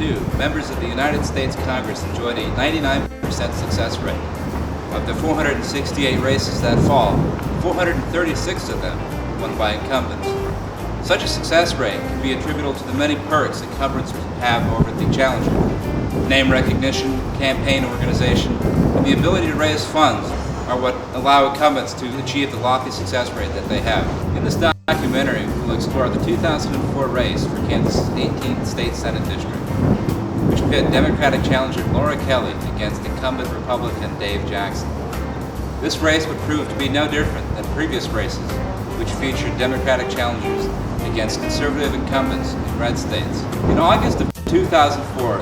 2002, members of the United States Congress enjoyed a 99% success rate. Of the 468 races that fall, 436 of them were won by incumbents. Such a success rate can be attributable to the many perks incumbents have over the challenger. Name recognition, campaign organization, and the ability to raise funds are what allow incumbents to achieve the lofty success rate that they have. In this documentary, we'll explore the 2004 race for Kansas' 18th State Senate District, which pit Democratic challenger Laura Kelly against incumbent Republican Dave Jackson. This race would prove to be no different than previous races, which featured Democratic challengers against conservative incumbents in red states. In August of 2004,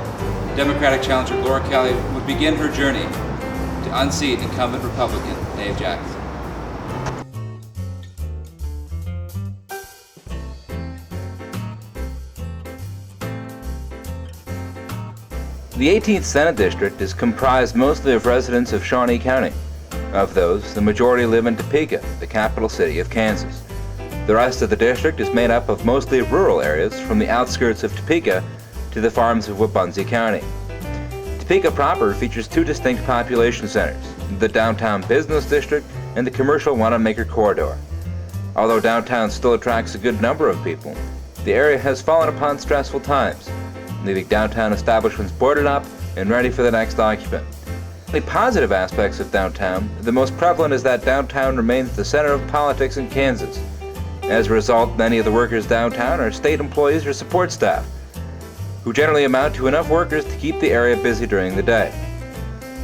Democratic challenger Laura Kelly would begin her journey to unseat incumbent Republican Dave Jackson. The 18th Senate District is comprised mostly of residents of Shawnee County. Of those, the majority live in Topeka, the capital city of Kansas. The rest of the district is made up of mostly rural areas from the outskirts of Topeka to the farms of Wabaunsee County. Topeka proper features two distinct population centers, the downtown business district and the commercial Wanamaker corridor. Although downtown still attracts a good number of people, the area has fallen upon stressful times, leaving downtown establishments boarded up and ready for the next occupant. The positive aspects of downtown, the most prevalent is that downtown remains the center of politics in Kansas. As a result, many of the workers downtown are state employees or support staff, who generally amount to enough workers to keep the area busy during the day.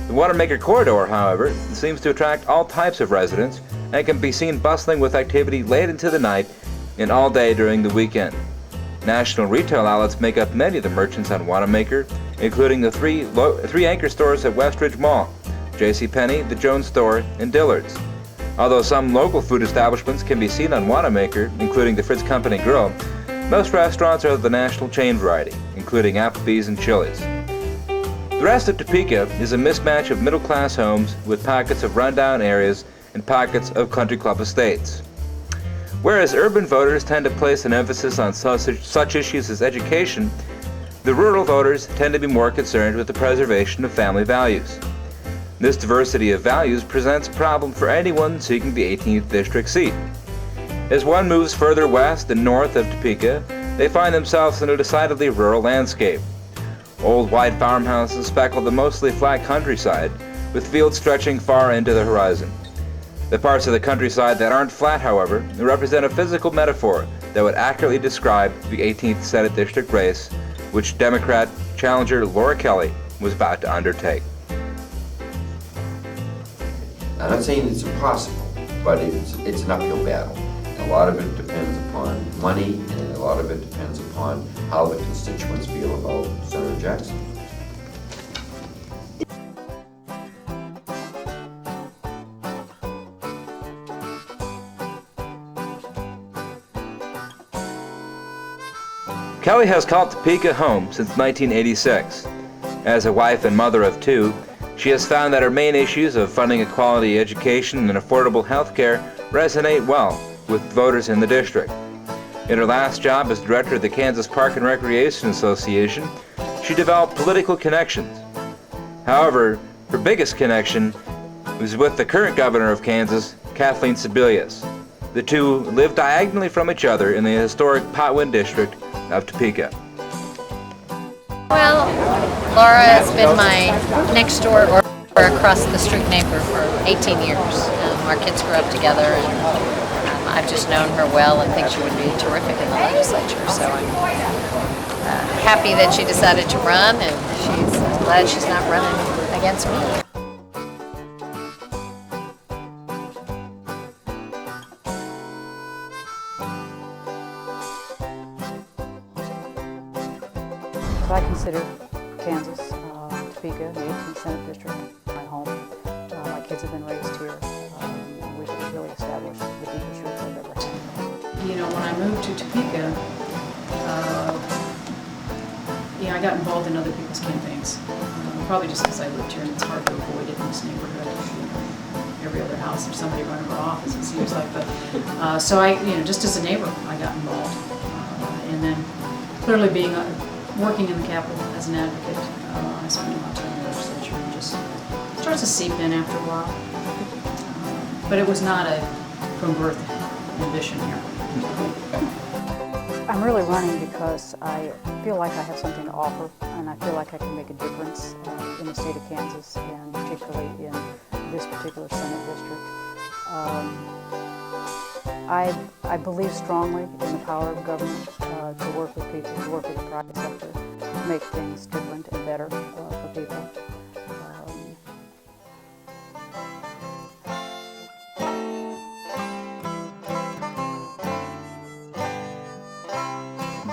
The Wanamaker corridor, however, seems to attract all types of residents and can be seen bustling with activity late into the night and all day during the weekend. National retail outlets make up many of the merchants on Wanamaker, including the three anchor stores at Westridge Mall, JCPenney, the Jones Store, and Dillard's. Although some local food establishments can be seen on Wanamaker, including the Fritz Company Grill, most restaurants are of the national chain variety, including Applebee's and Chili's. The rest of Topeka is a mismatch of middle-class homes with pockets of rundown areas and pockets of country club estates. Whereas urban voters tend to place an emphasis on such issues as education, the rural voters tend to be more concerned with the preservation of family values. This diversity of values presents a problem for anyone seeking the 18th district seat. As one moves further west and north of Topeka, they find themselves in a decidedly rural landscape. Old white farmhouses speckle the mostly flat countryside, with fields stretching far into the horizon. The parts of the countryside that aren't flat, however, represent a physical metaphor that would accurately describe the 18th Senate District race, which Democrat challenger Laura Kelly was about to undertake. I'm not saying it's impossible, but it's an uphill battle. A lot of it depends upon money, and a lot of it depends upon how the constituents feel about Senator Jackson. Kelly has called Topeka home since 1986. As a wife and mother of two, she has found that her main issues of funding a quality education and affordable health care resonate well with voters in the district. In her last job as director of the Kansas Park and Recreation Association, she developed political connections. However, her biggest connection was with the current governor of Kansas, Kathleen Sebelius. The two live diagonally from each other in the historic Potwin district of Topeka. Well, Laura has been my next door or across the street neighbor for 18 years. Our kids grew up together, and I've just known her well and think she would be terrific in the legislature. So I'm happy that she decided to run, and she's glad she's not running against me. So I consider Kansas, Topeka, the 18th Senate District, my home. My kids have been raised here, and we've really established the deepest roots I've ever had. You know, when I moved to Topeka, I got involved in other people's campaigns. Probably just because I lived here and it's hard to avoid it in this neighborhood. Every other house there's somebody running for office, it seems like. But so I, just as a neighbor, I got involved, and then clearly being working in the Capitol as an advocate, I spent a lot of time in the legislature and just starts to seep in after a while. But it was not a from birth ambition here. I'm really running because I feel like I have something to offer, and I feel like I can make a difference in the state of Kansas, and particularly in this particular Senate district. I believe strongly in the power of government to work with people, to work with the private sector, to make things different and better for people.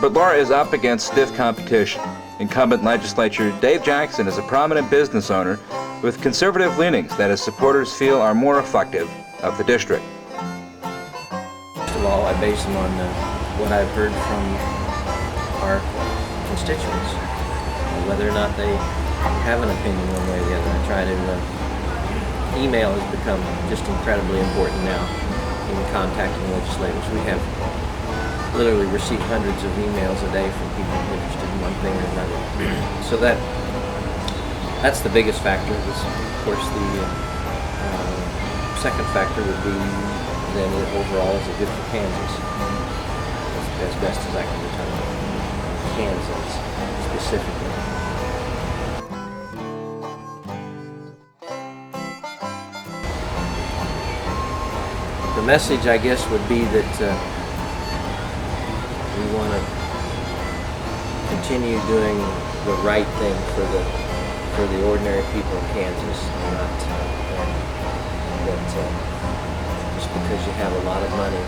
But Laura is up against stiff competition. Incumbent legislator Dave Jackson is a prominent business owner with conservative leanings that his supporters feel are more reflective of the district. First of all, I base them on what I've heard from our constituents, whether or not they have an opinion one way or the other. I try to, email has become just incredibly important now in contacting legislators. We have literally received hundreds of emails a day from people interested in one thing or another. So that's the biggest factor. Of course, the second factor would be then overall, is it good for Kansas? As best as I can determine. Kansas, specifically. The message, I guess, would be that we want to continue doing the right thing for the ordinary people of Kansas, not that just because you have a lot of money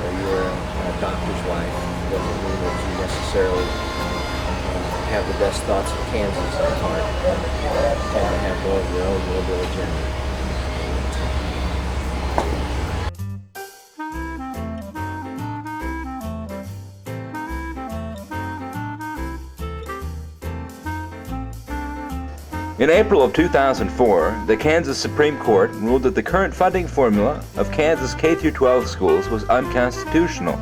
or you're a doctor's wife doesn't mean that you necessarily have the best thoughts of Kansas at heart. You tend to have more of your own liberal agenda. In April of 2004, the Kansas Supreme Court ruled that the current funding formula of Kansas K-12 schools was unconstitutional,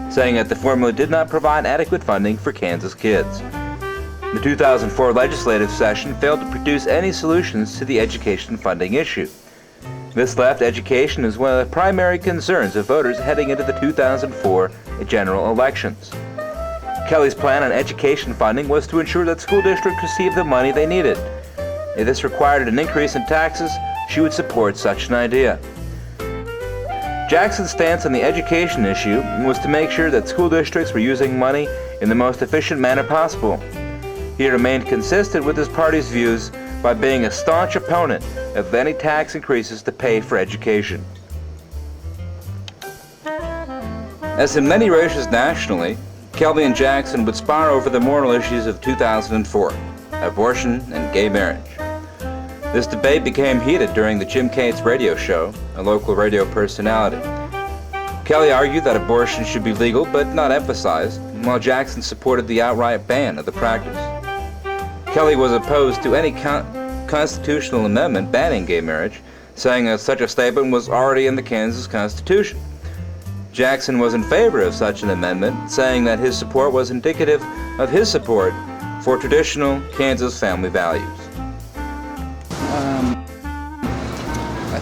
saying that the formula did not provide adequate funding for Kansas kids. The 2004 legislative session failed to produce any solutions to the education funding issue. This left education as one of the primary concerns of voters heading into the 2004 general elections. Kelly's plan on education funding was to ensure that school districts received the money they needed. If this required an increase in taxes, she would support such an idea. Jackson's stance on the education issue was to make sure that school districts were using money in the most efficient manner possible. He remained consistent with his party's views by being a staunch opponent of any tax increases to pay for education. As in many races nationally, Kelly and Jackson would spar over the moral issues of 2004, abortion and gay marriage. This debate became heated during the Jim Cates radio show, a local radio personality. Kelly argued that abortion should be legal but not emphasized, while Jackson supported the outright ban of the practice. Kelly was opposed to any constitutional amendment banning gay marriage, saying that such a statement was already in the Kansas Constitution. Jackson was in favor of such an amendment, saying that his support was indicative of his support for traditional Kansas family values. I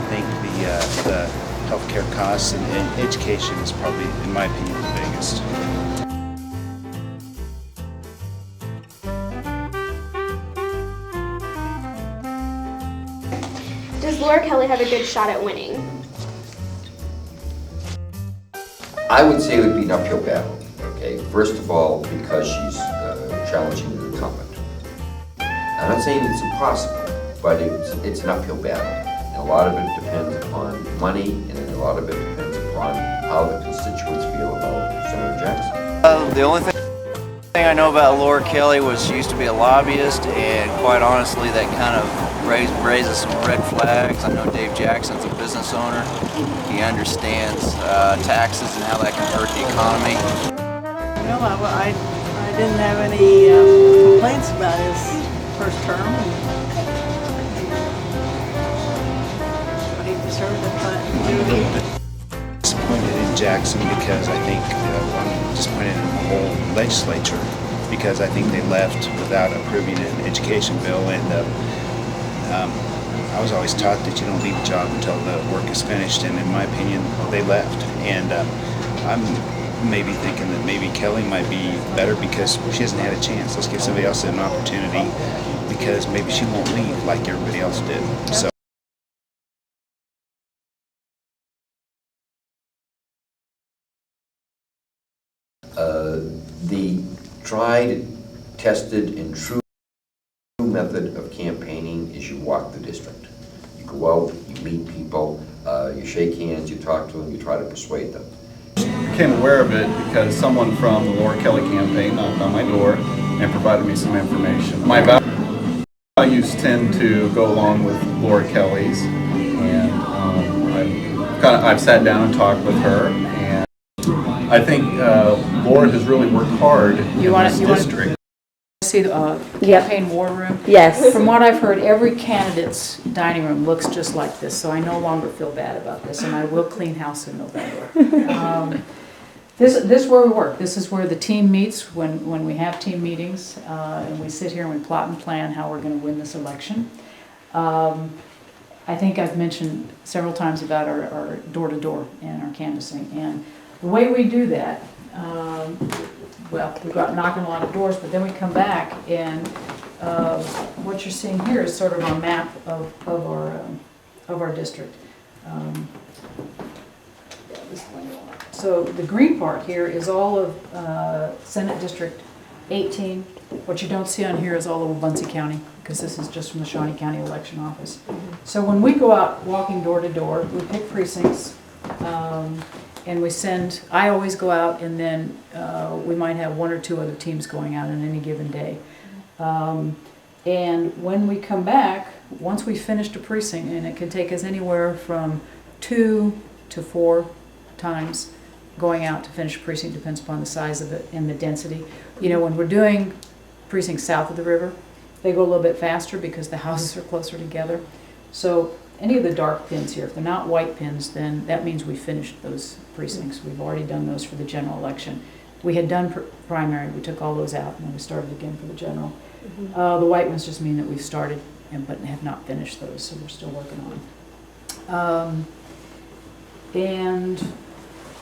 think the healthcare costs and education is probably, in my opinion, the biggest. Does Laura Kelly have a good shot at winning? I would say it would be an uphill battle, okay? First of all, because she's challenging an incumbent. I'm not saying it's impossible, but it's an uphill battle. And a lot of it depends upon money, and a lot of it depends upon how the constituents feel about Senator Jackson. The only thing I know about Laura Kelly was she used to be a lobbyist, and quite honestly that kind of raises some red flags. I know Dave Jackson's a business owner. He understands taxes and how that can hurt the economy. Well, I didn't have any complaints about his first term. He deserved it, but Disappointed in Jackson because I think I'm disappointed in the whole legislature because I think they left without approving an education bill. And I was always taught that you don't leave a job until the work is finished, and in my opinion, they left. And I'm maybe thinking that maybe Kelly might be better because she hasn't had a chance. Let's give somebody else an opportunity, because maybe she won't leave like everybody else did. So. The tried, tested, and true method of campaigning is you walk the district. You go out, you meet people, you shake hands, you talk to them, you try to persuade them. I became aware of it because someone from the Laura Kelly campaign knocked on my door and provided me some information. My values tend to go along with Laura Kelly's, and I've sat down and talked with her, and I think Laura has really worked hard in this district. See the campaign war room? Yes. From what I've heard, every candidate's dining room looks just like this, so I no longer feel bad about this, and I will clean house in November. This is where we work. This is where the team meets when we have team meetings, and we sit here and we plot and plan how we're going to win this election. I think I've mentioned several times about our door-to-door and our canvassing, and the way we do that, well, we go out knocking a lot of doors, but then we come back, and what you're seeing here is sort of our map of our district. So the green part here is all of Senate District 18. What you don't see on here is all of Muncie County, because this is just from the Shawnee County Election Office. So when we go out walking door to door, we pick precincts, and we send, I always go out, and then we might have one or two other teams going out on any given day. And when we come back, once we've finished a precinct, and it can take us anywhere from 2 to 4 times going out to finish a precinct, depends upon the size of it and the density. You know, when we're doing precincts south of the river, they go a little bit faster because the houses are closer together. So any of the dark pins here, if they're not white pins, then that means we finished those precincts. We've already done those for the general election. We had done primary, we took all those out, and then we started again for the general. The white ones just mean that we've started but have not finished those, so we're still working on. And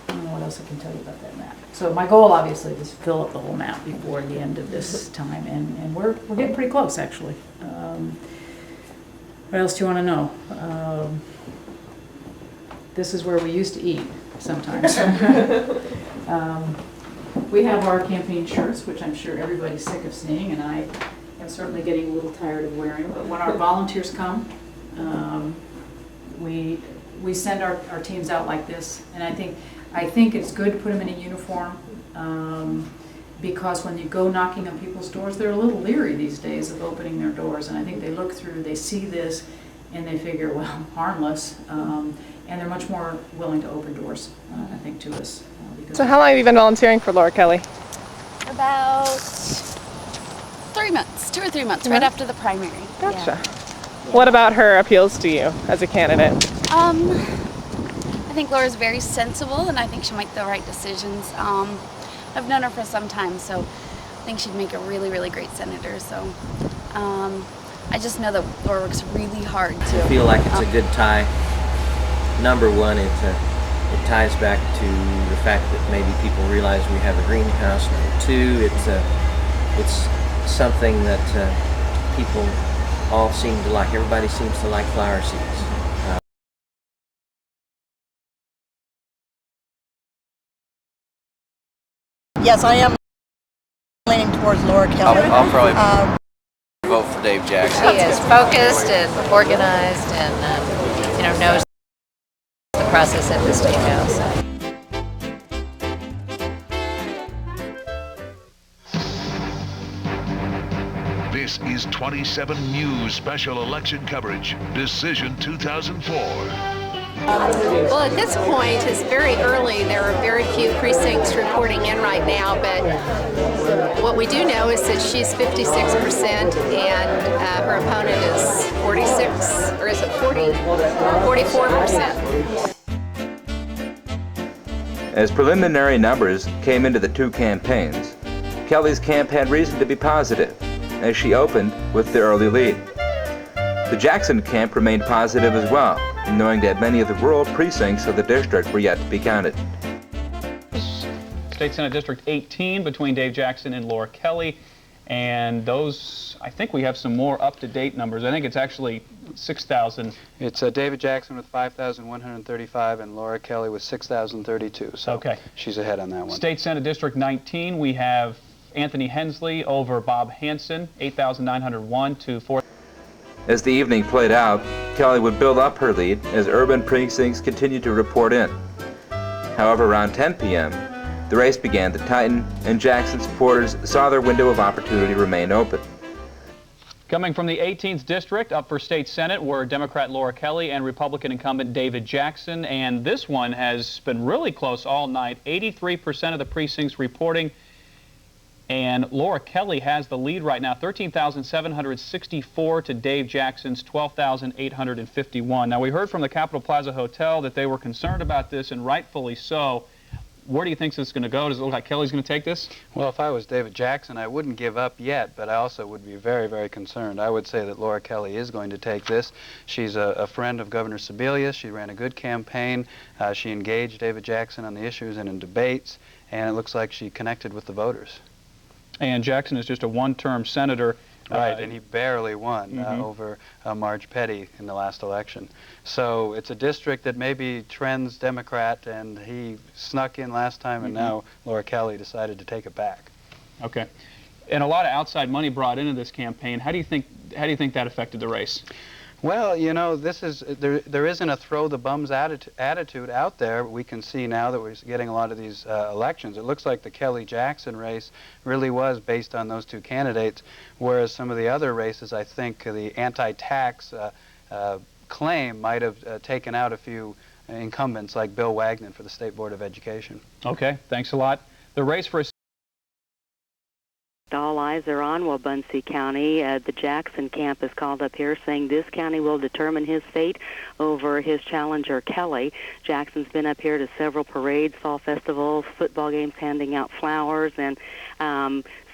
I don't know what else I can tell you about that map. So my goal, obviously, is to fill up the whole map before the end of this time, and we're getting pretty close, actually. What else do you want to know? This is where we used to eat sometimes. We have our campaign shirts, which I'm sure everybody's sick of seeing, and I am certainly getting a little tired of wearing. But when our volunteers come, we send our teams out like this, and I think it's good to put them in a uniform, because when you go knocking on people's doors, they're a little leery these days of opening their doors, and I think they look through, they see this, and they figure, well, harmless, and they're much more willing to open doors, I think, to us. So how long have you been volunteering for Laura Kelly? About 3 months, 2 or 3 months, right after the primary. Gotcha. Yeah. What about her appeals to you as a candidate? I think Laura's very sensible, and I think she'll make the right decisions. I've known her for some time, so I think she'd make a really, really great senator. So I just know that Laura works really hard too. I feel like it's a good tie. Number one, it ties back to the fact that maybe people realize we have a greenhouse. Number two, it's something that people all seem to like. Everybody seems to like flower seeds. Yes, I am leaning towards Laura Kelly. I'll probably vote for Dave Jackson. He is focused and organized and, knows the process at the state house. This is 27 News special election coverage, Decision 2004. Well, at this point, it's very early. There are very few precincts reporting in right now, but what we do know is that she's 56% and her opponent is 46, or is it 44%. As preliminary numbers came into the two campaigns, Kelly's camp had reason to be positive, as she opened with the early lead. The Jackson camp remained positive as well, knowing that many of the rural precincts of the district were yet to be counted. State Senate District 18 between Dave Jackson and Laura Kelly. And those, I think we have some more up-to-date numbers. I think it's actually 6,000. It's David Jackson with 5,135 and Laura Kelly with 6,032. So okay, she's ahead on that one. State Senate District 19, we have Anthony Hensley over Bob Hanson, 8,901 to 4. As the evening played out, Kelly would build up her lead as urban precincts continued to report in. However, around 10 p.m., the race began to tighten, and Jackson supporters saw their window of opportunity remain open. Coming from the 18th District, up for State Senate were Democrat Laura Kelly and Republican incumbent David Jackson, and this one has been really close all night. 83% of the precincts reporting, and Laura Kelly has the lead right now, 13,764 to Dave Jackson's 12,851. Now, we heard from the Capitol Plaza Hotel that they were concerned about this, and rightfully so. Where do you think this is going to go? Does it look like Kelly's going to take this? Well, if I was David Jackson, I wouldn't give up yet, but I also would be very, very concerned. I would say that Laura Kelly is going to take this. She's a friend of Governor Sebelius. She ran a good campaign. She engaged David Jackson on the issues and in debates, and it looks like she connected with the voters. And Jackson is just a one-term senator. Right, and he barely won over Marge Petty in the last election. So it's a district that maybe trends Democrat, and he snuck in last time, and now Laura Kelly decided to take it back. Okay, and a lot of outside money brought into this campaign. How do you think that affected the race? Well, you know, there isn't a throw the bums attitude out there. We can see now that we're getting a lot of these elections. It looks like the Kelly-Jackson race really was based on those two candidates, whereas some of the other races, I think the anti-tax claim might have taken out a few incumbents like Bill Wagner for the State Board of Education. Okay, thanks a lot. The race for all eyes are on Wabaunsee County. The Jackson camp is called up here saying this county will determine his fate over his challenger, Kelly. Jackson's been up here to several parades, fall festivals, football games, handing out flowers and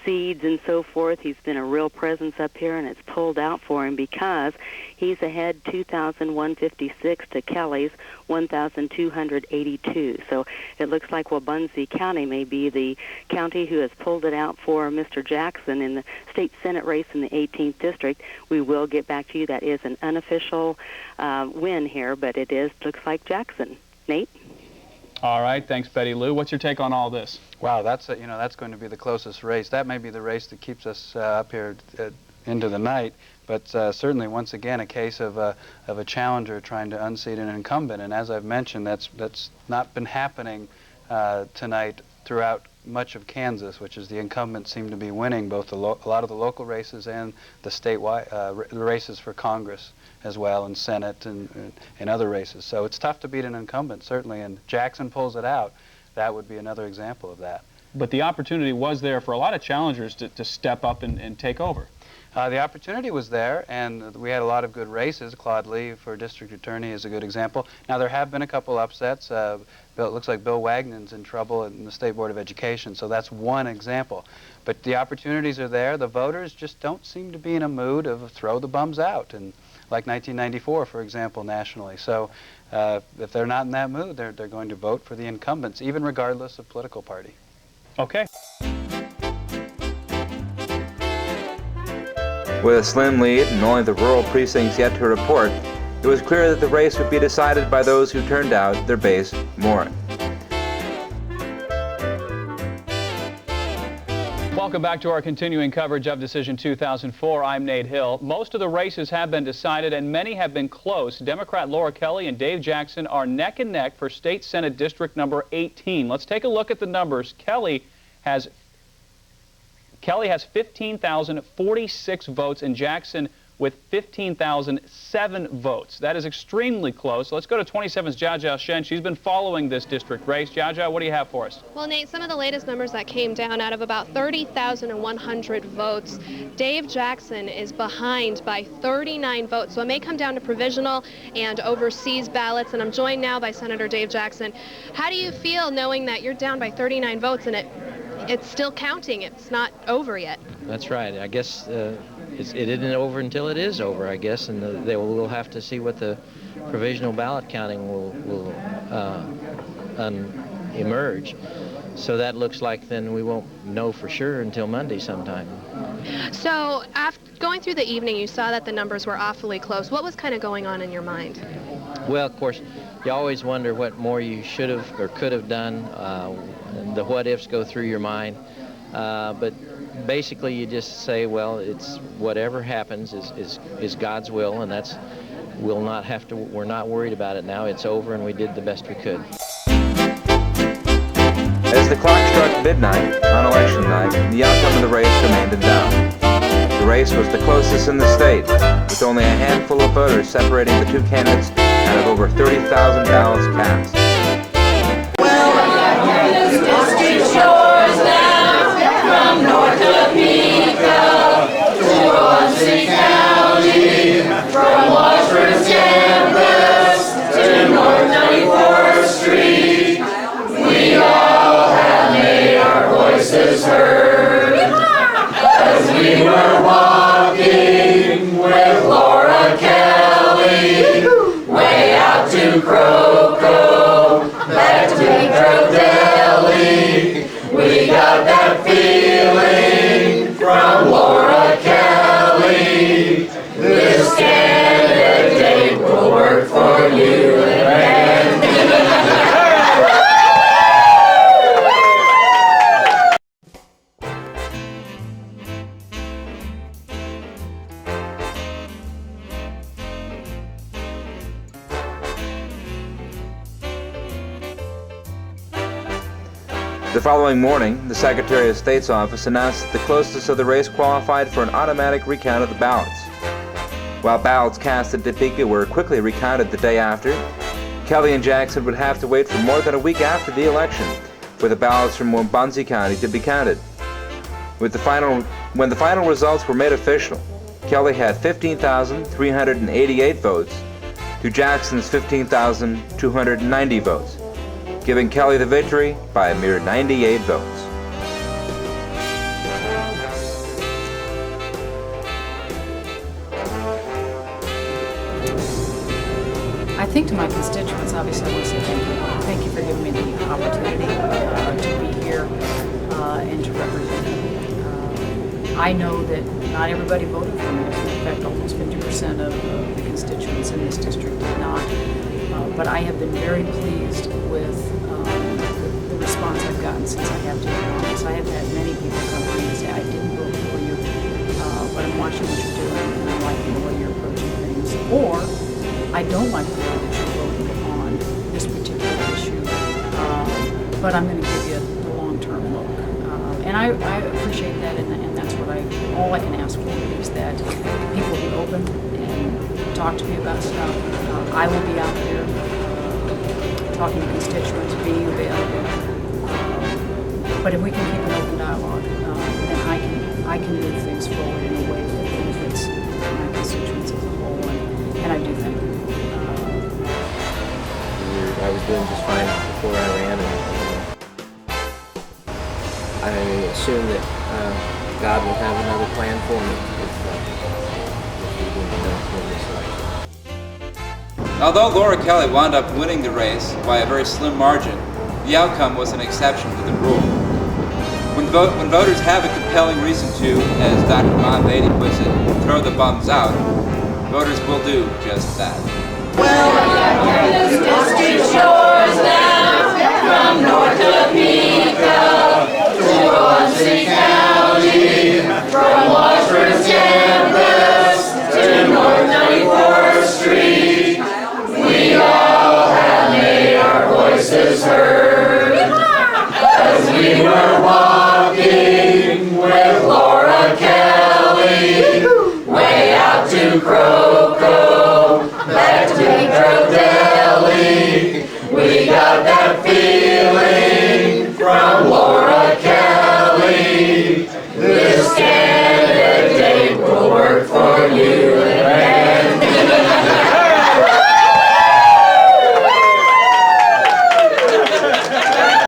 seeds and so forth. He's been a real presence up here, and it's pulled out for him because he's ahead 2,156 to Kelly's 1,282. So it looks like Wabaunsee County may be the county who has pulled it out for Mr. Jackson in the state Senate race in the 18th District. We will get back to you. That is an unofficial win here, but it looks like Jackson. Nate? All right, thanks, Betty Lou. What's your take on all this? Wow, that's going to be the closest race. That may be the race that keeps us up here into the night. But certainly, once again, a case of a challenger trying to unseat an incumbent. And as I've mentioned, that's not been happening tonight throughout much of Kansas, which is the incumbents seem to be winning both a lot of the local races and the statewide races for Congress as well, and Senate and other races. So it's tough to beat an incumbent, certainly, and Jackson pulls it out. That would be another example of that. But the opportunity was there for a lot of challengers to step up and take over. The opportunity was there, and we had a lot of good races. Claude Lee for district attorney is a good example. Now, there have been a couple upsets. It looks like Bill Wagner's in trouble in the State Board of Education, so that's one example. But the opportunities are there. The voters just don't seem to be in a mood of throw the bums out, and like 1994, for example, nationally. So if they're not in that mood, they're going to vote for the incumbents, even regardless of political party. Okay. With a slim lead and only the rural precincts yet to report, it was clear that the race would be decided by those who turned out their base more. Welcome back to our continuing coverage of Decision 2004. I'm Nate Hill. Most of the races have been decided and many have been close. Democrat Laura Kelly and Dave Jackson are neck and neck for State Senate District number 18. Let's take a look at the numbers. Kelly has 15,046 votes and Jackson with 15,007 votes. That is extremely close. Let's go to 27's Jiajia Shen. She's been following this district race. Jiajia, what do you have for us? Well, Nate, some of the latest numbers that came down out of about 30,100 votes, Dave Jackson is behind by 39 votes. So it may come down to provisional and overseas ballots. And I'm joined now by Senator Dave Jackson. How do you feel knowing that you're down by 39 votes and it it's still counting. It's not over yet. That's right. I guess it isn't over until it is over, I guess, and we'll have to see what the provisional ballot counting will emerge. So that looks like then we won't know for sure until Monday sometime. So after going through the evening, you saw that the numbers were awfully close. What was kind of going on in your mind? Well, of course, you always wonder what more you should have or could have done. The what-ifs go through your mind. But basically you just say, well, it's whatever happens is God's will, and we're not worried about it now. It's over, and we did the best we could. As the clock struck midnight on election night, the outcome of the race remained in doubt. The race was the closest in the state, with only a handful of voters separating the two candidates out of over 30,000 ballots cast. From North Topeka to Muncie County, from Washburn campus to North 94th Street, we all have made our voices heard as we were walking with Laura Kelly way out to Croco, back to Crow Deli. We got that feeling from Laura Kelly. This candidate will work for you and me. The following morning, the Secretary of State's office announced that the closest of the race qualified for an automatic recount of the ballots. While ballots cast at Topeka were quickly recounted the day after, Kelly and Jackson would have to wait for more than a week after the election for the ballots from Muncie County to be counted. When the final results were made official, Kelly had 15,388 votes to Jackson's 15,290 votes, giving Kelly the victory by a mere 98 votes. I think to my constituents, obviously, I want to say thank you. Thank you for giving me the opportunity to be here and to represent them. I know that not everybody voted for me. In fact, almost 50% of the constituents in this district did not. But I have been very pleased with the response I've gotten since I have taken office. I have had many people come to me and say, I didn't vote for you, but I'm watching what you're doing and I like the way you're approaching things. Or, I don't like the way that you're voting on this particular issue, but I'm going to give you the long-term look. And I appreciate that, and that's what all I can ask for is that people be open and talk to me about stuff. I will be out there talking to constituents, being available. But if we can keep an open dialogue, then I can move things forward in a way that benefits my constituents as a whole, and I do thank you. I was doing just fine before I ran, and I assume that God will have another plan for me if we didn't win this election. Although Laura Kelly wound up winning the race by a very slim margin, the outcome was an exception to the rule. When voters have a compelling reason to, as Dr. Mon Beatty puts it, throw the bums out, voters will do just that. Well,